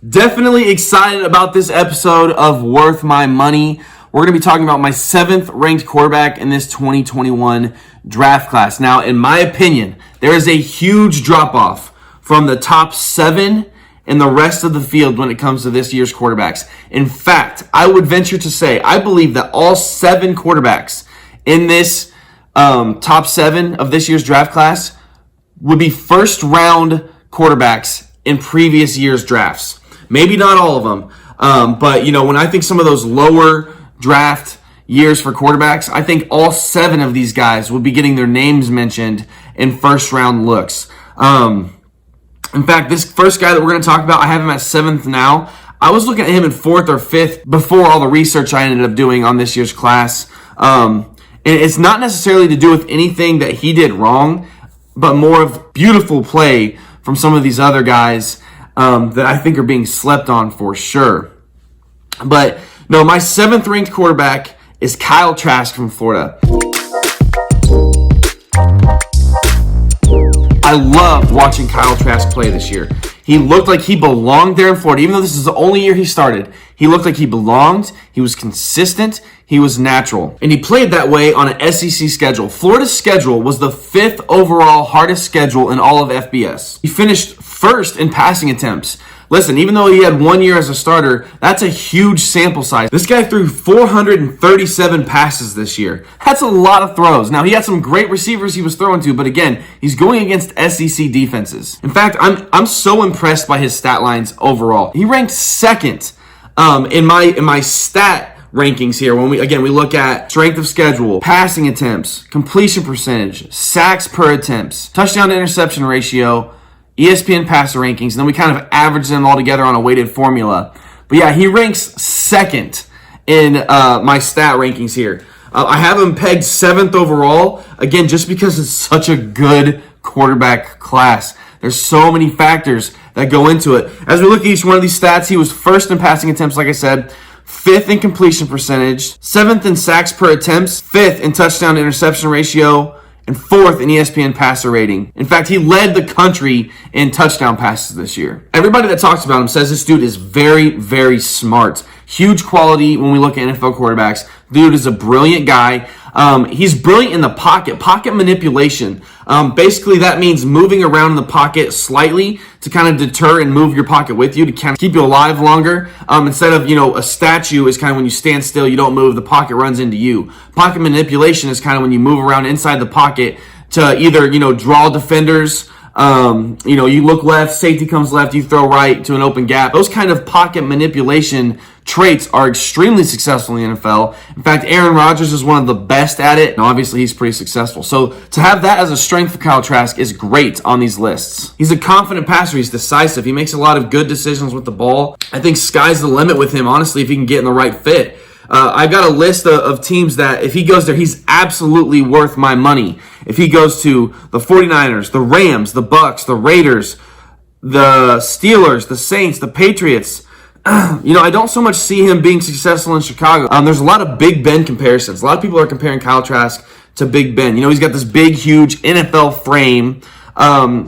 Definitely excited about this episode of Worth My Money. We're going to be talking about my 7th ranked quarterback in this 2021 draft class. Now, in my opinion, there is a huge drop-off from the top 7 and the rest of the field when it comes to this year's quarterbacks. In fact, I would venture to say, I believe that all 7 quarterbacks in this top 7 of this year's draft class would be first-round quarterbacks in previous year's drafts. Maybe not all of them, but when I think some of those lower draft years for quarterbacks, I think all 7 of these guys would be getting their names mentioned in first-round looks. In fact, this first guy that we're going to talk about, I have him at 7th now. I was looking at him in 4th or 5th before all the research I ended up doing on this year's class. And it's not necessarily to do with anything that he did wrong, but more of beautiful play from some of these other guys that I think are being slept on for sure. But no, my 7th ranked quarterback is Kyle Trask from Florida. I loved watching Kyle Trask play this year. He looked like he belonged there in Florida. Even though this is the only year he started, he looked like he belonged. He was consistent. He was natural. And he played that way on an SEC schedule. Florida's schedule was the 5th overall hardest schedule in all of FBS. He finished 1st in passing attempts. Listen, even though he had 1 year as a starter, that's a huge sample size. This guy threw 437 passes this year. That's a lot of throws. Now, he had some great receivers he was throwing to, but again, he's going against SEC defenses. In fact, I'm so impressed by his stat lines overall. He ranked 2nd in my stat rankings here. When we look at strength of schedule, passing attempts, completion percentage, sacks per attempts, touchdown to interception ratio, ESPN passer rankings, and then we kind of average them all together on a weighted formula. But yeah, he ranks 2nd in my stat rankings here. I have him pegged 7th overall, again, just because it's such a good quarterback class. There's so many factors that go into it. As we look at each one of these stats, he was 1st in passing attempts, like I said, 5th in completion percentage, 7th in sacks per attempts, 5th in touchdown to interception ratio, and 4th in ESPN passer rating. In fact, he led the country in touchdown passes this year. Everybody that talks about him says this dude is very, very smart. Huge quality when we look at NFL quarterbacks. Dude is a brilliant guy. He's brilliant in the pocket manipulation. Basically, that means moving around in the pocket slightly to kind of deter and move your pocket with you to kind of keep you alive longer. Instead of, a statue is kind of when you stand still, you don't move, the pocket runs into you. Pocket manipulation is kind of when you move around inside the pocket to either, draw defenders. You look left, safety comes left, you throw right to an open gap. Those kind of pocket manipulation traits are extremely successful in the NFL. In fact, Aaron Rodgers is one of the best at it, and obviously he's pretty successful. So to have that as a strength for Kyle Trask is great on these lists. He's a confident passer. He's decisive. He makes a lot of good decisions with the ball. I think sky's the limit with him, honestly, if he can get in the right fit. I've got a list of teams that if he goes there, he's absolutely worth my money. If he goes to the 49ers, the Rams, the Bucks, the Raiders, the Steelers, the Saints, the Patriots, I don't so much see him being successful in Chicago. There's a lot of Big Ben comparisons. A lot of people are comparing Kyle Trask to Big Ben. He's got this big, huge NFL frame.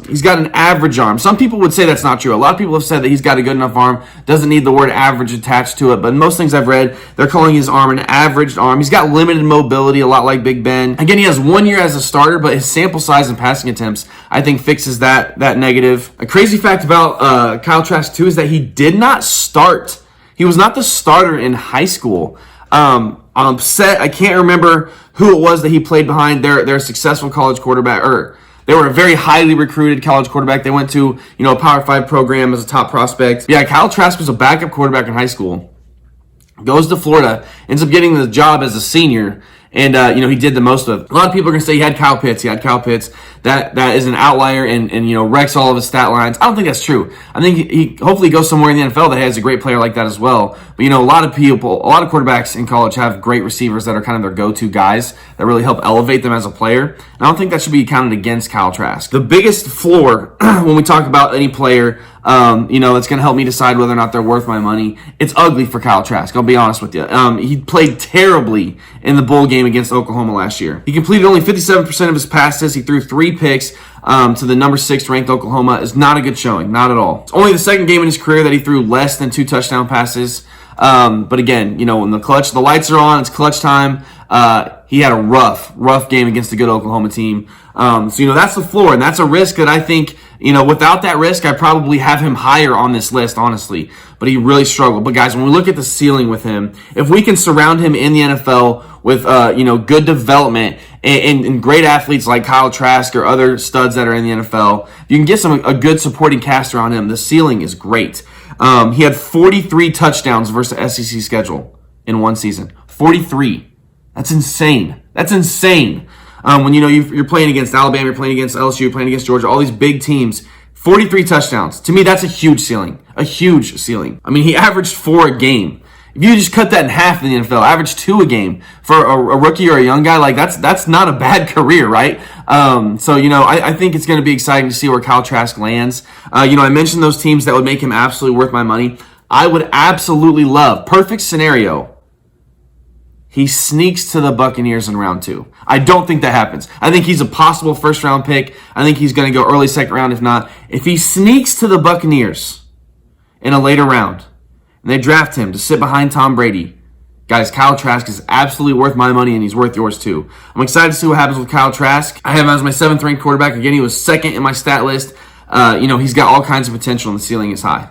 He's got an average arm. Some people would say that's not true. A lot of people have said that he's got a good enough arm, doesn't need the word average attached to it, but most things I've read, they're calling his arm an averaged arm. He's got limited mobility, a lot like Big Ben. Again, he has 1 year as a starter, but his sample size and passing attempts, I think, fixes that negative. A crazy fact about Kyle Trask, too, is that he did not start. He was not the starter in high school. I'm upset. I can't remember who it was that he played behind. They're a successful college quarterback, they were a very highly recruited college quarterback. They went to, a Power 5 program as a top prospect. Yeah, Kyle Trask was a backup quarterback in high school. Goes to Florida, ends up getting the job as a senior, and he did the most of it. A lot of people are going to say he had Kyle Pitts. That is an outlier and wrecks all of his stat lines. I don't think that's true. I think he hopefully goes somewhere in the NFL that has a great player like that as well. But a lot of quarterbacks in college have great receivers that are kind of their go-to guys that really help elevate them as a player. And I don't think that should be counted against Kyle Trask. The biggest floor when we talk about any player That's going to help me decide whether or not they're worth my money. It's ugly for Kyle Trask, I'll be honest with you. He played terribly in the bowl game against Oklahoma last year. He completed only 57% of his passes. He threw 3 picks to the number 6 ranked Oklahoma. Is not a good showing, not at all. It's only the second game in his career that he threw less than 2 touchdown passes. But again, when the lights are on, it's clutch time. He had a rough game against a good Oklahoma team. That's the floor, and that's a risk that I think, without that risk, I probably have him higher on this list, honestly. But he really struggled. But guys, when we look at the ceiling with him, if we can surround him in the NFL with, good development and great athletes like Kyle Trask or other studs that are in the NFL, you can get a good supporting cast around him. The ceiling is great. He had 43 touchdowns versus the SEC schedule in one season. 43. That's insane. When you're playing against Alabama, you're playing against LSU, you're playing against Georgia, all these big teams, 43 touchdowns. To me, that's a huge ceiling. A huge ceiling. I mean, he averaged 4 a game. If you just cut that in half in the NFL, average 2 a game for a rookie or a young guy, like that's not a bad career, right? I think it's going to be exciting to see where Kyle Trask lands. I mentioned those teams that would make him absolutely worth my money. I would absolutely love, perfect scenario, he sneaks to the Buccaneers in round 2. I don't think that happens. I think he's a possible first-round pick. I think he's going to go early second round, if not. If he sneaks to the Buccaneers in a later round, and they draft him to sit behind Tom Brady, guys, Kyle Trask is absolutely worth my money, and he's worth yours too. I'm excited to see what happens with Kyle Trask. I have him as my 7th-ranked quarterback. Again, he was second in my stat list. He's got all kinds of potential, and the ceiling is high.